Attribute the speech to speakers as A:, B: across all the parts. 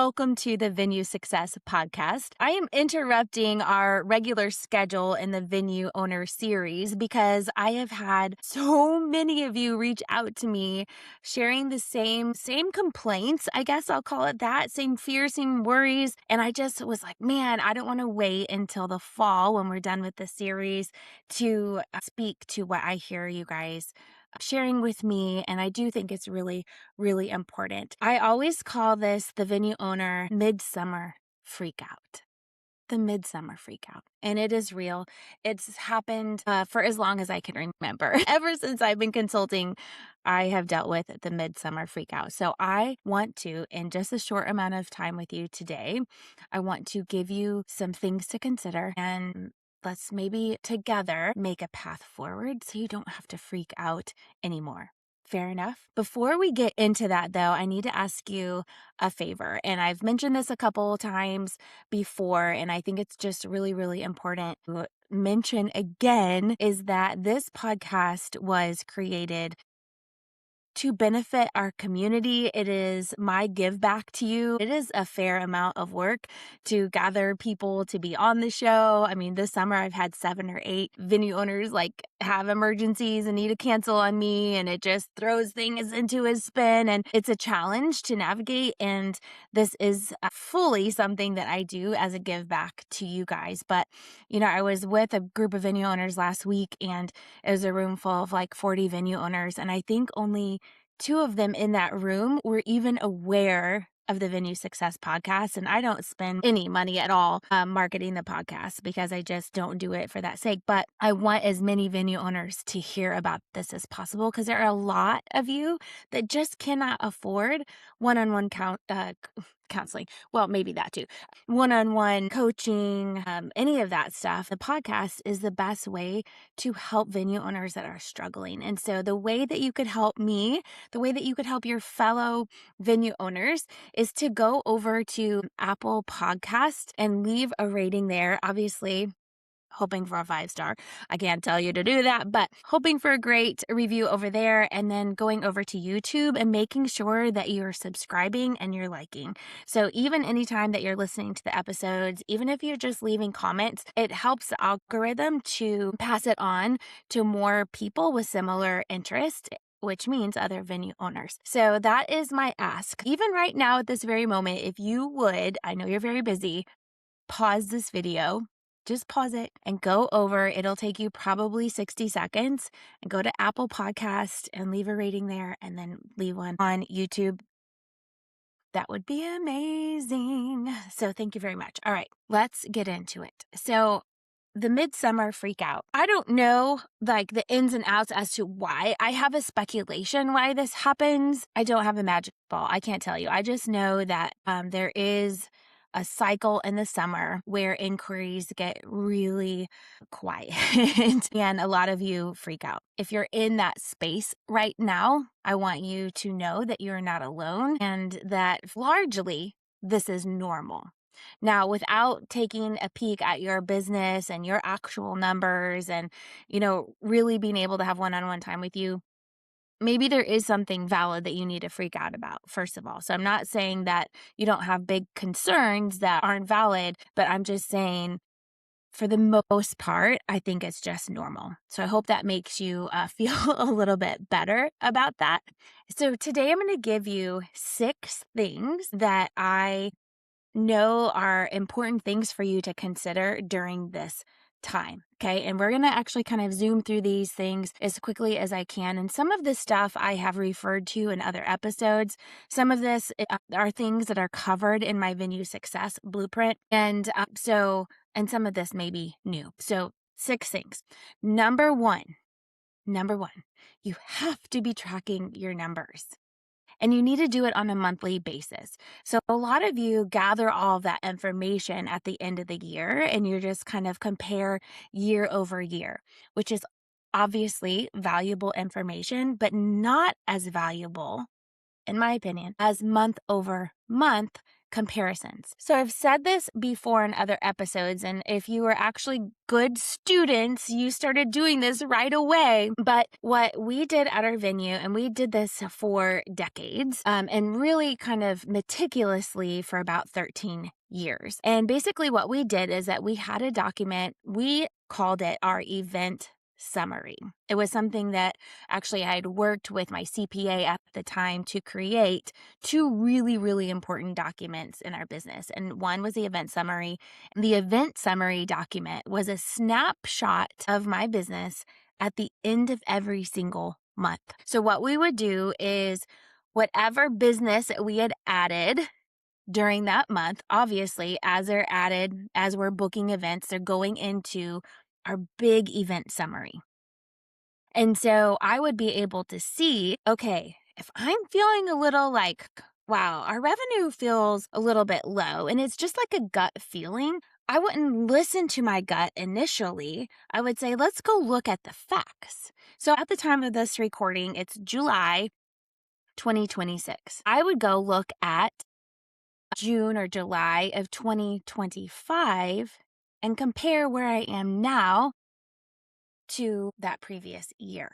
A: welcome to the Venue Success Podcast. I am interrupting our regular schedule in the Venue Owner series because I have had so many of you reach out to me sharing the same complaints, I guess I'll call it that, same fears, same worries. And I just was like, man, I don't want to wait until the fall when we're done with the series to speak to what I hear you guys sharing with me. And I do think it's really, really important. I always call this the venue owner Midsummer Freakout. The Midsummer Freakout. And it is real. It's happened for as long as I can remember. Ever since I've been consulting, I have dealt with the Midsummer Freakout. So I want to, in just a short amount of time with you today, I want to give you some things to consider, and let's maybe together make a path forward so you don't have to freak out anymore. Fair enough. Before we get into that, though, I need to ask you a favor. And I've mentioned this a couple times before, and I think it's just really, really important to mention again, is that this podcast was created to benefit our community. It is my give back to you. It is a fair amount of work to gather people to be on the show. I mean, this summer I've had 7 or 8 venue owners have emergencies and need to cancel on me, and it just throws things into a spin, and it's a challenge to navigate. And this is fully something that I do as a give back to you guys. But, I was with a group of venue owners last week, and it was a room full of 40 venue owners. And I think only 2 of them in that room were even aware of the Venue Success Podcast. And I don't spend any money at all marketing the podcast because I just don't do it for that sake. But I want as many venue owners to hear about this as possible, because there are a lot of you that just cannot afford one-on-one counseling. Well, maybe that too. One-on-one coaching, any of that stuff. The podcast is the best way to help venue owners that are struggling. And so the way that you could help me, the way that you could help your fellow venue owners, is to go over to Apple Podcast and leave a rating there. Obviously, hoping for a 5-star. I can't tell you to do that, but hoping for a great review over there, and then going over to YouTube and making sure that you're subscribing and you're liking. So even anytime that you're listening to the episodes, even if you're just leaving comments, it helps the algorithm to pass it on to more people with similar interest, which means other venue owners. So that is my ask. Even right now at this very moment, if you would, I know you're very busy, pause this video. Just pause it and go over. It'll take you probably 60 seconds, and go to Apple Podcast and leave a rating there, and then leave one on YouTube. That would be amazing. So thank you very much. All right, let's get into it. So the Midsummer Freakout. I don't know the ins and outs as to why. I have a speculation why this happens. I don't have a magic ball. I can't tell you. I just know that there is a cycle in the summer where inquiries get really quiet and a lot of you freak out. If you're in that space right now, I want you to know that you're not alone, and that largely this is normal. Now, without taking a peek at your business and your actual numbers and, really being able to have one-on-one time with you, maybe there is something valid that you need to freak out about, first of all. So I'm not saying that you don't have big concerns that aren't valid, but I'm just saying, for the most part, I think it's just normal. So I hope that makes you feel a little bit better about that. So today I'm going to give you 6 things that I know are important things for you to consider during this time. Okay. And we're going to actually kind of zoom through these things as quickly as I can. And some of this stuff I have referred to in other episodes. Some of this are things that are covered in my Venue Success Blueprint. And some of this may be new. So 6 things. Number one, you have to be tracking your numbers. And you need to do it on a monthly basis. So a lot of you gather all of that information at the end of the year, and you just kind of compare year over year, which is obviously valuable information, but not as valuable, in my opinion, as month over month comparisons. So I've said this before in other episodes, and if you were actually good students, you started doing this right away. But what we did at our venue, and we did this for decades, and really kind of meticulously for about 13 years. And basically what we did is that we had a document, we called it our event summary. It was something that actually I had worked with my CPA at the time to create two really, really important documents in our business. And one was the event summary. The event summary document was a snapshot of my business at the end of every single month. So what we would do is whatever business we had added during that month, obviously, as they're added, as we're booking events, they're going into our big event summary. And so I would be able to see, okay, if I'm feeling a little like, wow, our revenue feels a little bit low, and it's just like a gut feeling, I wouldn't listen to my gut initially. I would say, let's go look at the facts. So at the time of this recording, it's July 2026. I would go look at June or July of 2025 and compare where I am now to that previous year.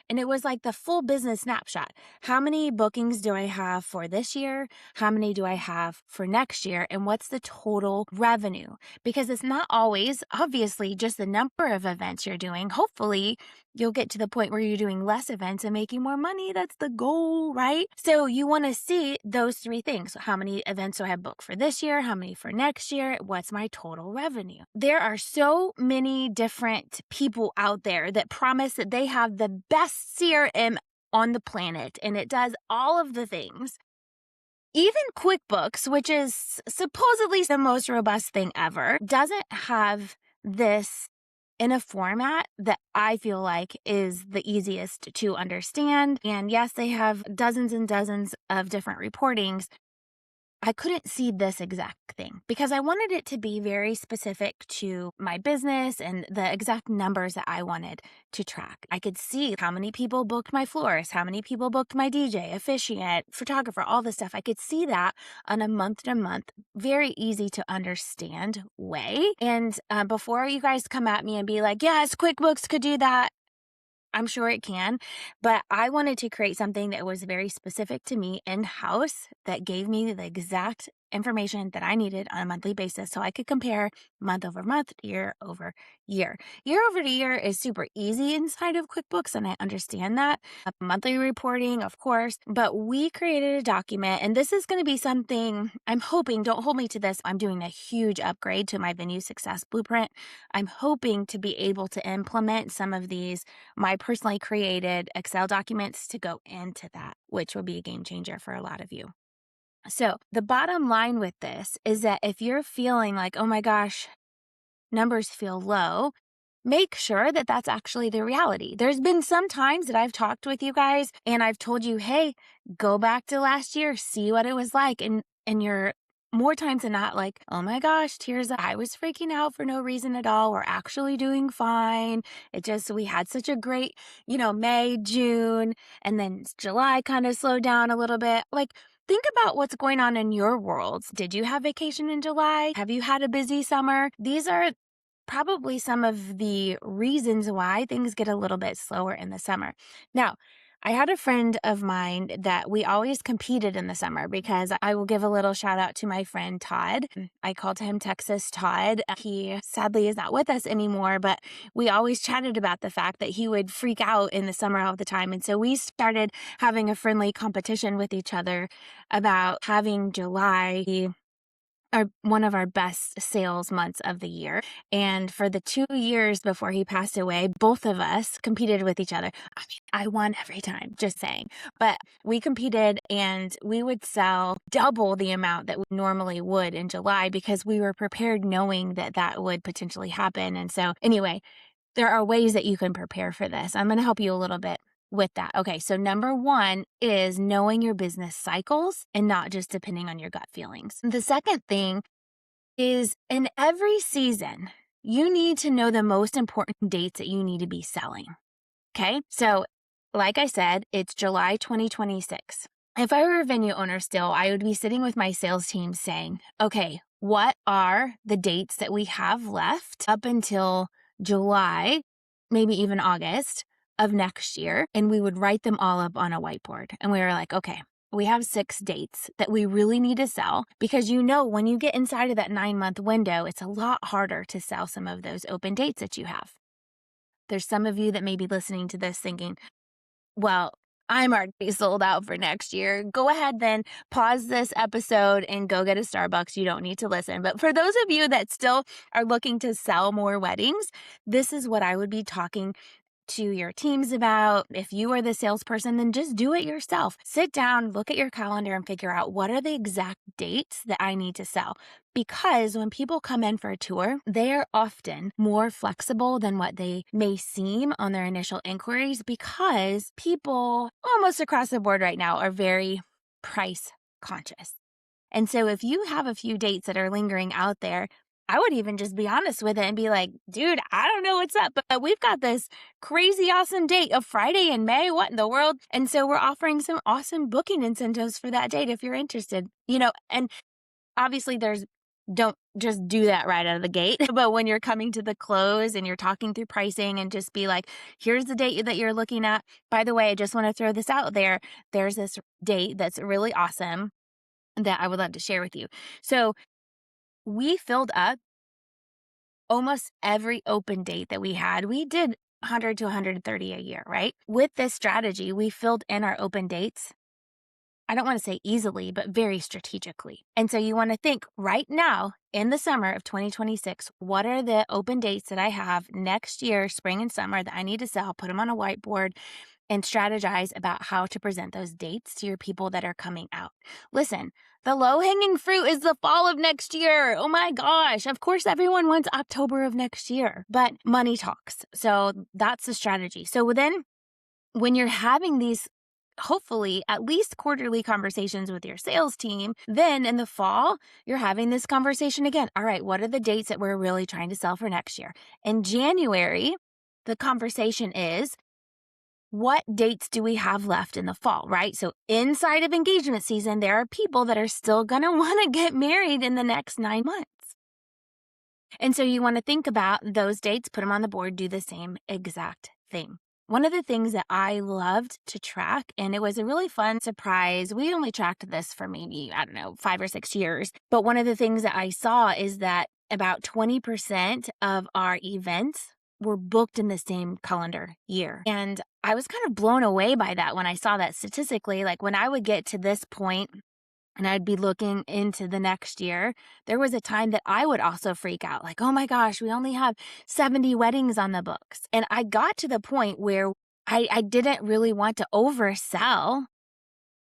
A: And it was like the full business snapshot. How many bookings do I have for this year? How many do I have for next year? And what's the total revenue? Because it's not always, obviously, just the number of events you're doing. Hopefully, you'll get to the point where you're doing less events and making more money. That's the goal, right? So you want to see those three things. How many events do I have booked for this year? How many for next year? What's my total revenue? There are so many different people out there that promise that they have the best CRM on the planet, and it does all of the things. Even QuickBooks, which is supposedly the most robust thing ever, doesn't have this in a format that I feel like is the easiest to understand. And yes, they have dozens and dozens of different reportings. I couldn't see this exact thing because I wanted it to be very specific to my business and the exact numbers that I wanted to track. I could see how many people booked my florist, how many people booked my DJ, officiant, photographer, all this stuff. I could see that on a month to month, very easy to understand way. And before you guys come at me and be like, yes, QuickBooks could do that, I'm sure it can, but I wanted to create something that was very specific to me in-house that gave me the exact information that I needed on a monthly basis so I could compare month over month, year over year. Year over year is super easy inside of QuickBooks, and I understand that. Monthly reporting, of course, but we created a document, and this is going to be something I'm hoping, don't hold me to this, I'm doing a huge upgrade to my venue success blueprint. I'm hoping to be able to implement some of these my personally created Excel documents to go into that, which will be a game changer for a lot of you. So the bottom line with this is that if you're feeling like, oh my gosh, numbers feel low, make sure that that's actually the reality. There's been some times that I've talked with you guys and I've told you, hey, go back to last year, see what it was like. And you're more times than not like, oh my gosh, tears, I was freaking out for no reason at all. We're actually doing fine. We had such a great, May, June, and then July kind of slowed down a little bit. Like, think about what's going on in your worlds. Did you have vacation in July? Have you had a busy summer? These are probably some of the reasons why things get a little bit slower in the summer. Now, I had a friend of mine that we always competed in the summer because I will give a little shout out to my friend Todd. I called him Texas Todd. He sadly is not with us anymore, but we always chatted about the fact that he would freak out in the summer all the time. And so we started having a friendly competition with each other about having July be one of our best sales months of the year. And for the 2 years before he passed away, both of us competed with each other. I mean, I won every time, just saying. But we competed and we would sell double the amount that we normally would in July because we were prepared knowing that that would potentially happen. And so anyway, there are ways that you can prepare for this. I'm going to help you a little bit with that. Okay, so number one is knowing your business cycles and not just depending on your gut feelings. The second thing is in every season, you need to know the most important dates that you need to be selling. Okay, so like I said, it's July 2026. If I were a venue owner still, I would be sitting with my sales team saying, okay, what are the dates that we have left up until July, maybe even August of next year? And we would write them all up on a whiteboard. And we were like, okay, we have 6 dates that we really need to sell because when you get inside of that 9-month window, it's a lot harder to sell some of those open dates that you have. There's some of you that may be listening to this thinking, well, I'm already sold out for next year. Go ahead then, pause this episode and go get a Starbucks. You don't need to listen. But for those of you that still are looking to sell more weddings, this is what I would be talking to your teams about. If you are the salesperson, then just do it yourself. Sit down, look at your calendar, and figure out what are the exact dates that I need to sell. Because when people come in for a tour, they are often more flexible than what they may seem on their initial inquiries because people almost across the board right now are very price conscious. And so if you have a few dates that are lingering out there, I would even just be honest with it and be like, dude, I don't know what's up, but we've got this crazy awesome date of Friday in May. What in the world? And so we're offering some awesome booking incentives for that date if you're interested, and obviously don't just do that right out of the gate. But when you're coming to the close and you're talking through pricing and just be like, here's the date that you're looking at. By the way, I just want to throw this out there. There's this date that's really awesome that I would love to share with you. So we filled up almost every open date that we had. We did 100 to 130 a year, right? With this strategy, we filled in our open dates. I don't want to say easily, but very strategically. And so you want to think right now in the summer of 2026, what are the open dates that I have next year, spring and summer, that I need to sell? Put them on a whiteboard and strategize about how to present those dates to your people that are coming out. Listen, the low-hanging fruit is the fall of next year. Oh my gosh. Of course, everyone wants October of next year, but money talks. So that's the strategy. So then when you're having these hopefully at least quarterly conversations with your sales team, then in the fall, you're having this conversation again. All right, what are the dates that we're really trying to sell for next year? In January, the conversation is, what dates do we have left in the fall, right? So inside of engagement season, there are people that are still going to want to get married in the next 9 months. And so you want to think about those dates, put them on the board, do the same exact thing. One of the things that I loved to track, and it was a really fun surprise, we only tracked this for maybe, 5 or 6 years. But one of the things that I saw is that about 20% of our events were booked in the same calendar year. And I was kind of blown away by that when I saw that statistically. Like when I would get to this point and I'd be looking into the next year, there was a time that I would also freak out. Like, oh my gosh, we only have 70 weddings on the books. And I got to the point where I didn't really want to oversell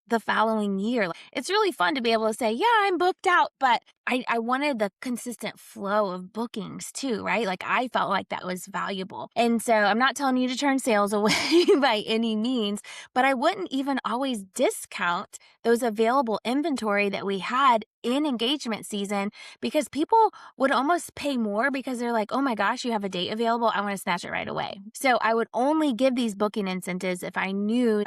A: the following year. It's really fun to be able to say, yeah, I'm booked out, but I wanted the consistent flow of bookings too, right? Like I felt like that was valuable. And so I'm not telling you to turn sales away by any means, but I wouldn't even always discount those available inventory that we had in engagement season because people would almost pay more because they're like, oh my gosh, you have a date available. I want to snatch it right away. So I would only give these booking incentives if I knew,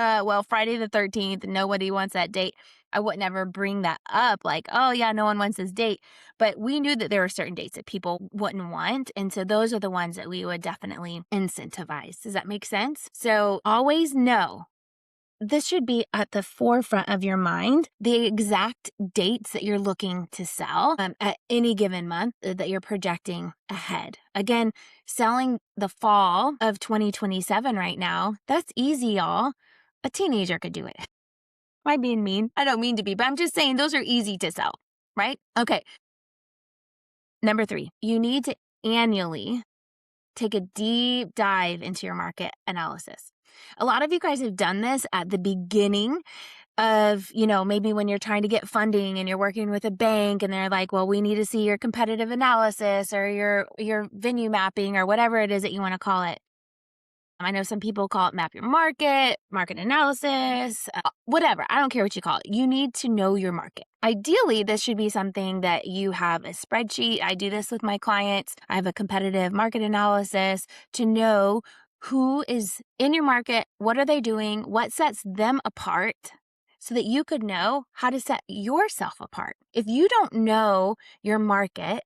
A: Friday the 13th, nobody wants that date. I would never bring that up like, oh yeah, no one wants this date. But we knew that there were certain dates that people wouldn't want. And so those are the ones that we would definitely incentivize. Does that make sense? So always know, this should be at the forefront of your mind, the exact dates that you're looking to sell at any given month that you're projecting ahead. Again, selling the fall of 2027 right now, that's easy, y'all. A teenager could do it. Am I being mean? I don't mean to be, but I'm just saying those are easy to sell, right? Okay. Number 3, you need to annually take a deep dive into your market analysis. A lot of you guys have done this at the beginning of, maybe when you're trying to get funding and you're working with a bank and they're like, well, we need to see your competitive analysis or your venue mapping or whatever it is that you want to call it. I know some people call it map your market analysis, whatever. I don't care what you call it. You need to know your market. Ideally, this should be something that you have a spreadsheet. I do this with my clients. I have a competitive market analysis to know who is in your market, what are they doing, what sets them apart so that you could know how to set yourself apart. If you don't know your market,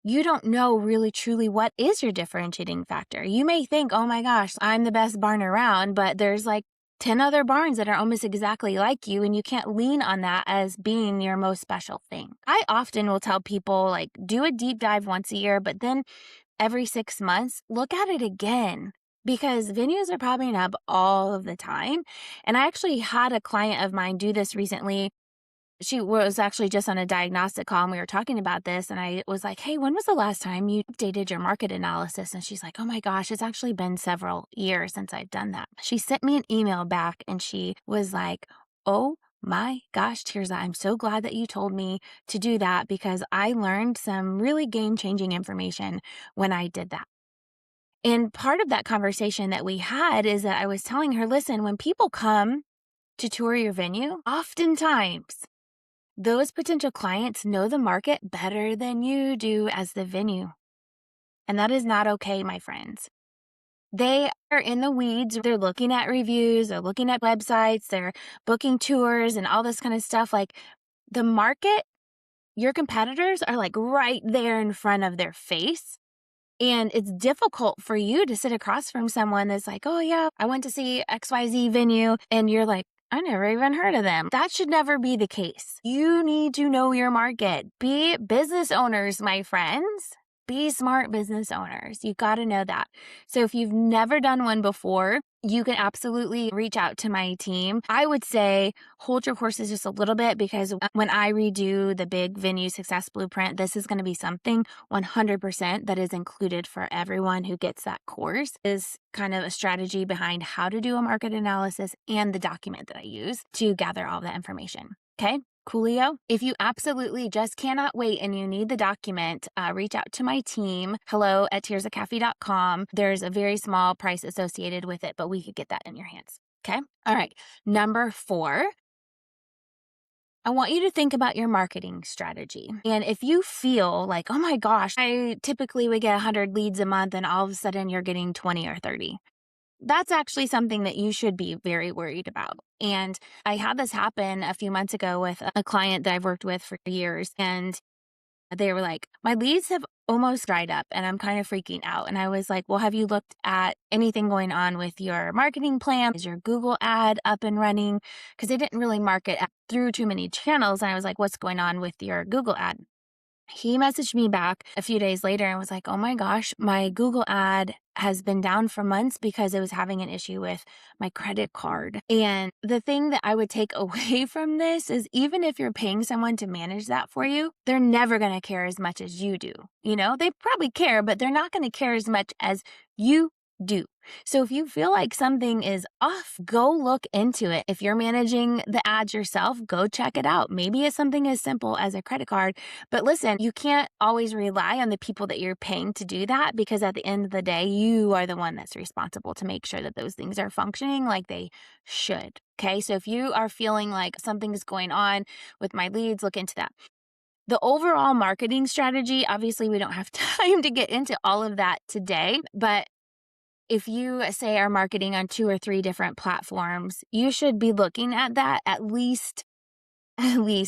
A: you don't know really truly what is your differentiating factor. You may think, oh my gosh, I'm the best barn around, but there's like 10 other barns that are almost exactly like you, and you can't lean on that as being your most special thing. I often will tell people, like, do a deep dive once a year, but then every 6 months, look at it again, because venues are popping up all of the time. And I actually had a client of mine do this recently. She was actually just on a diagnostic call and we were talking about this. And I was like, hey, when was the last time you updated your market analysis? And she's like, oh my gosh, it's actually been several years since I've done that. She sent me an email back and she was like, oh my gosh, Tirza, I'm so glad that you told me to do that because I learned some really game-changing information when I did that. And part of that conversation that we had is that I was telling her, listen, when people come to tour your venue, oftentimes those potential clients know the market better than you do as the venue. And that is not okay, my friends. They are in the weeds. They're looking at reviews, they're looking at websites, they're booking tours and all this kind of stuff. Like the market, your competitors are like right there in front of their face. And it's difficult for you to sit across from someone that's like, oh yeah, I went to see XYZ venue. And you're like, I never even heard of them. That should never be the case. You need to know your market. Be business owners, my friends. Be smart business owners. You got to know that. So if you've never done one before, you can absolutely reach out to my team. I would say hold your horses just a little bit because when I redo the big venue success blueprint, this is going to be something 100% that is included for everyone who gets that course. Is kind of a strategy behind how to do a market analysis and the document that I use to gather all that information. Okay? Coolio. If you absolutely just cannot wait and you need the document, reach out to my team, hello@tirzacafe.com. There's a very small price associated with it, but we could get that in your hands. Okay? All right. Number 4, I want you to think about your marketing strategy. And if you feel like, oh my gosh, I typically would get 100 leads a month and all of a sudden you're getting 20 or 30. That's actually something that you should be very worried about. And I had this happen a few months ago with a client that I've worked with for years. And they were like, my leads have almost dried up and I'm kind of freaking out. And I was like, well, have you looked at anything going on with your marketing plan? Is your Google ad up and running? Because they didn't really market through too many channels. And I was like, what's going on with your Google ad? He messaged me back a few days later and was like, oh my gosh, my Google ad has been down for months because it was having an issue with my credit card. And the thing that I would take away from this is even if you're paying someone to manage that for you, they're never going to care as much as you do. You know, they probably care, but they're not going to care as much as you do. So if you feel like something is off, go look into it. If you're managing the ads yourself, go check it out. Maybe it's something as simple as a credit card. But listen, you can't always rely on the people that you're paying to do that because at the end of the day, you are the one that's responsible to make sure that those things are functioning like they should. Okay, so if you are feeling like something's going on with my leads, look into that. The overall marketing strategy, obviously, we don't have time to get into all of that today, but if you say are marketing on 2 or 3 different platforms, you should be looking at that at least,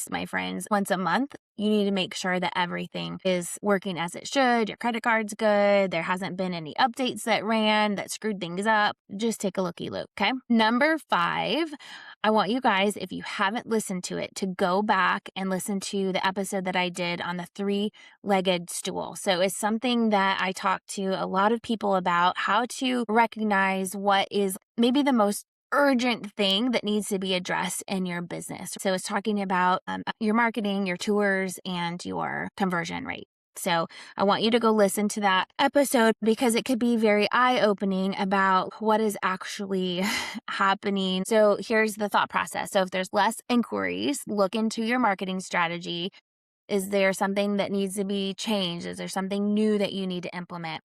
A: my friends, once a month. You need to make sure that everything is working as it should. Your credit card's good. There hasn't been any updates that ran that screwed things up. Just take a looky look, okay? Number 5, I want you guys, if you haven't listened to it, to go back and listen to the episode that I did on the 3-legged stool. So it's something that I talk to a lot of people about, how to recognize what is maybe the most urgent thing that needs to be addressed in your business. So it's talking about your marketing, your tours, and your conversion rate. So I want you to go listen to that episode because it could be very eye-opening about what is actually happening. So here's the thought process. So if there's less inquiries, look into your marketing strategy. Is there something that needs to be changed? Is there something new that you need to implement?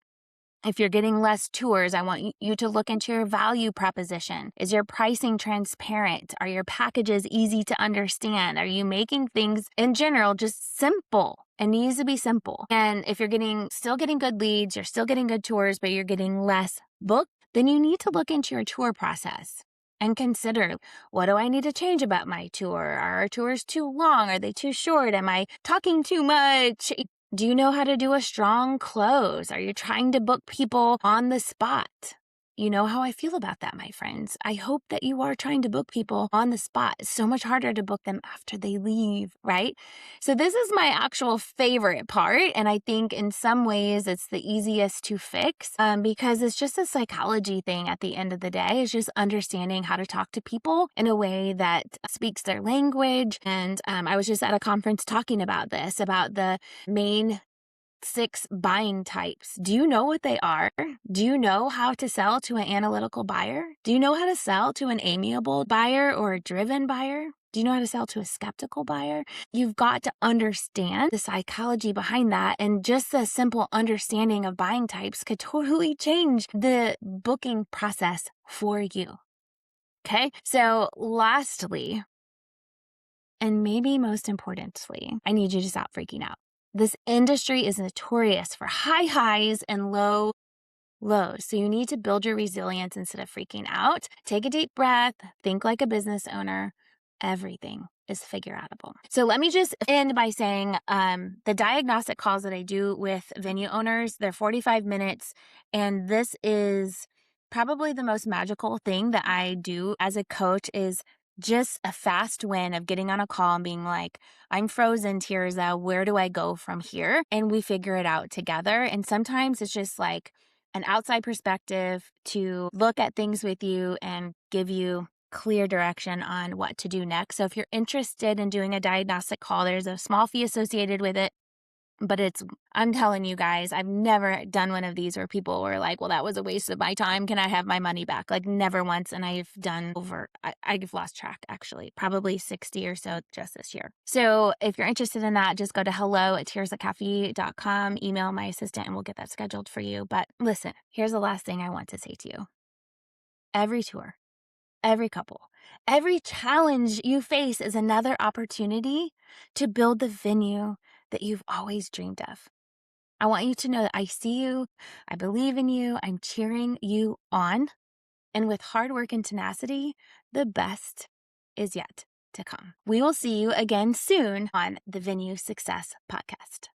A: If you're getting less tours, I want you to look into your value proposition. Is your pricing transparent? Are your packages easy to understand? Are you making things in general just simple? It needs to be simple. And if you're still getting good leads, you're still getting good tours, but you're getting less booked, then you need to look into your tour process. and consider, what do I need to change about my tour? Are our tours too long? Are they too short? Am I talking too much? Do you know how to do a strong close? Are you trying to book people on the spot? You know how I feel about that, my friends. I hope that you are trying to book people on the spot. It's so much harder to book them after they leave, right? So this is my actual favorite part. And I think in some ways it's the easiest to fix because it's just a psychology thing at the end of the day. It's just understanding how to talk to people in a way that speaks their language. And I was just at a conference talking about this, about the main 6 buying types. Do you know what they are? Do you know how to sell to an analytical buyer? Do you know how to sell to an amiable buyer or a driven buyer? Do you know how to sell to a skeptical buyer? You've got to understand the psychology behind that. And just the simple understanding of buying types could totally change the booking process for you. Okay. So lastly, and maybe most importantly, I need you to stop freaking out. This industry is notorious for high highs and low lows. So you need to build your resilience instead of freaking out. Take a deep breath, think like a business owner. Everything is figure outable. So let me just end by saying the diagnostic calls that I do with venue owners, they're 45 minutes. And this is probably the most magical thing that I do as a coach is just a fast win of getting on a call and being like, I'm frozen, Tirza. Where do I go from here? And we figure it out together. And sometimes it's just like an outside perspective to look at things with you and give you clear direction on what to do next. So if you're interested in doing a diagnostic call, there's a small fee associated with it. But I'm telling you guys, I've never done one of these where people were like, well, that was a waste of my time. Can I have my money back? Like never once. And I've done I've lost track actually, probably 60 or so just this year. So if you're interested in that, just go to hello@tearsatcafe.com, email my assistant and we'll get that scheduled for you. But listen, here's the last thing I want to say to you. Every tour, every couple, every challenge you face is another opportunity to build the venue that you've always dreamed of. I want you to know that I see you, I believe in you, I'm cheering you on. And with hard work and tenacity, the best is yet to come. We will see you again soon on the Venue Success Podcast.